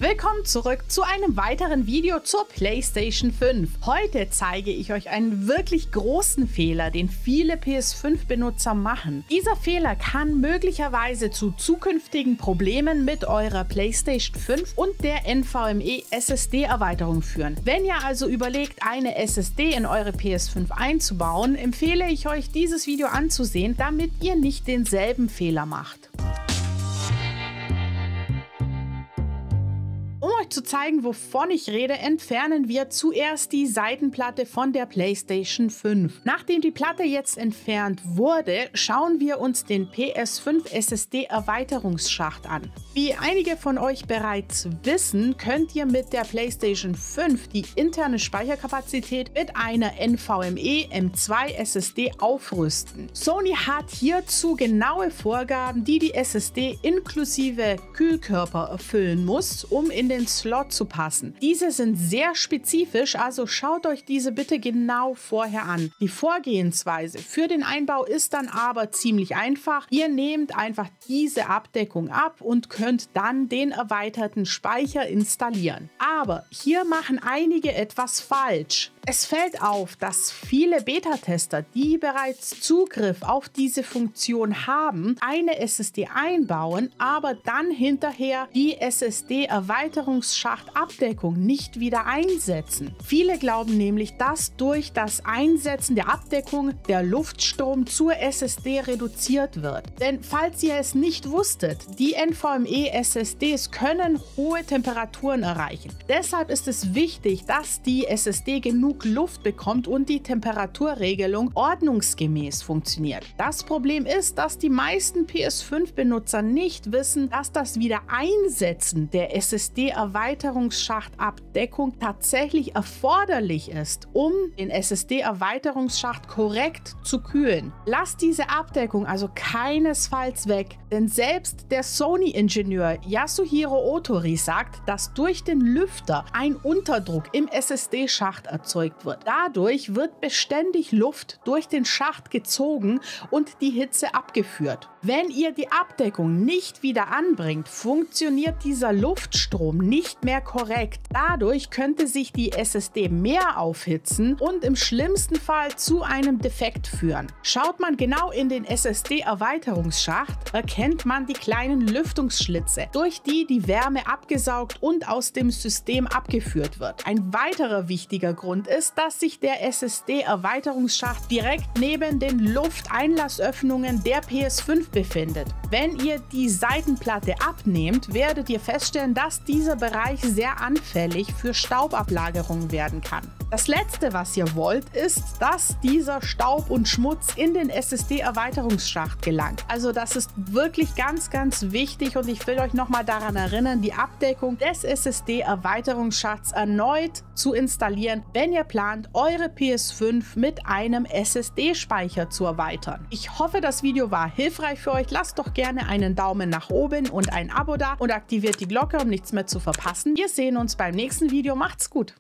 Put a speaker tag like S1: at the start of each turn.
S1: Willkommen zurück zu einem weiteren Video zur PlayStation 5. Heute zeige ich euch einen wirklich großen Fehler, den viele PS5-Benutzer machen. Dieser Fehler kann möglicherweise zu zukünftigen Problemen mit eurer PlayStation 5 und der NVMe SSD-Erweiterung führen. Wenn ihr also überlegt, eine SSD in eure PS5 einzubauen, empfehle ich euch, dieses Video anzusehen, damit ihr nicht denselben Fehler macht. Um euch zu zeigen, wovon ich rede, entfernen wir zuerst die Seitenplatte von der PlayStation 5. Nachdem die Platte jetzt entfernt wurde, schauen wir uns den PS5 SSD Erweiterungsschacht an. Wie einige von euch bereits wissen, könnt ihr mit der PlayStation 5 die interne Speicherkapazität mit einer NVMe M2 SSD aufrüsten. Sony hat hierzu genaue Vorgaben, die die SSD inklusive Kühlkörper erfüllen muss, um in den Slot zu passen. Diese sind sehr spezifisch, also schaut euch diese bitte genau vorher an. Die Vorgehensweise für den Einbau ist dann aber ziemlich einfach. Ihr nehmt einfach diese Abdeckung ab und könnt dann den erweiterten Speicher installieren. Aber hier machen einige etwas falsch. Es fällt auf, dass viele Beta-Tester, die bereits Zugriff auf diese Funktion haben, eine SSD einbauen, aber dann hinterher die SSD-Erweiterungsschacht-Abdeckung nicht wieder einsetzen. Viele glauben nämlich, dass durch das Einsetzen der Abdeckung der Luftstrom zur SSD reduziert wird. Denn falls ihr es nicht wusstet, die NVMe SSDs können hohe Temperaturen erreichen. Deshalb ist es wichtig, dass die SSD genug Luft bekommt und die Temperaturregelung ordnungsgemäß funktioniert. Das Problem ist, dass die meisten PS5-Benutzer nicht wissen, dass das Wiedereinsetzen der SSD-Erweiterungsschachtabdeckung tatsächlich erforderlich ist, um den SSD-Erweiterungsschacht korrekt zu kühlen. Lasst diese Abdeckung also keinesfalls weg, denn selbst der Sony-Ingenieur Yasuhiro Otori sagt, dass durch den Lüfter ein Unterdruck im SSD-Schacht erzeugt wird. Dadurch wird beständig Luft durch den Schacht gezogen und die Hitze abgeführt. Wenn ihr die Abdeckung nicht wieder anbringt, funktioniert dieser Luftstrom nicht mehr korrekt. Dadurch könnte sich die SSD mehr aufhitzen und im schlimmsten Fall zu einem Defekt führen. Schaut man genau in den SSD-Erweiterungsschacht, erkennt man die kleinen Lüftungsschlitze, durch die die Wärme abgesaugt und aus dem System abgeführt wird. Ein weiterer wichtiger Grund ist, dass sich der SSD-Erweiterungsschacht direkt neben den Lufteinlassöffnungen der PS5 befindet. Wenn ihr die Seitenplatte abnehmt, werdet ihr feststellen, dass dieser Bereich sehr anfällig für Staubablagerungen werden kann. Das letzte, was ihr wollt, ist, dass dieser Staub und Schmutz in den SSD-Erweiterungsschacht gelangt. Also das ist wirklich ganz, ganz wichtig und ich will euch nochmal daran erinnern, die Abdeckung des SSD-Erweiterungsschachts erneut zu installieren, wenn ihr plant, eure PS5 mit einem SSD-Speicher zu erweitern. Ich hoffe, das Video war hilfreich für euch. Lasst doch gerne einen Daumen nach oben und ein Abo da und aktiviert die Glocke, um nichts mehr zu verpassen. Wir sehen uns beim nächsten Video. Macht's gut!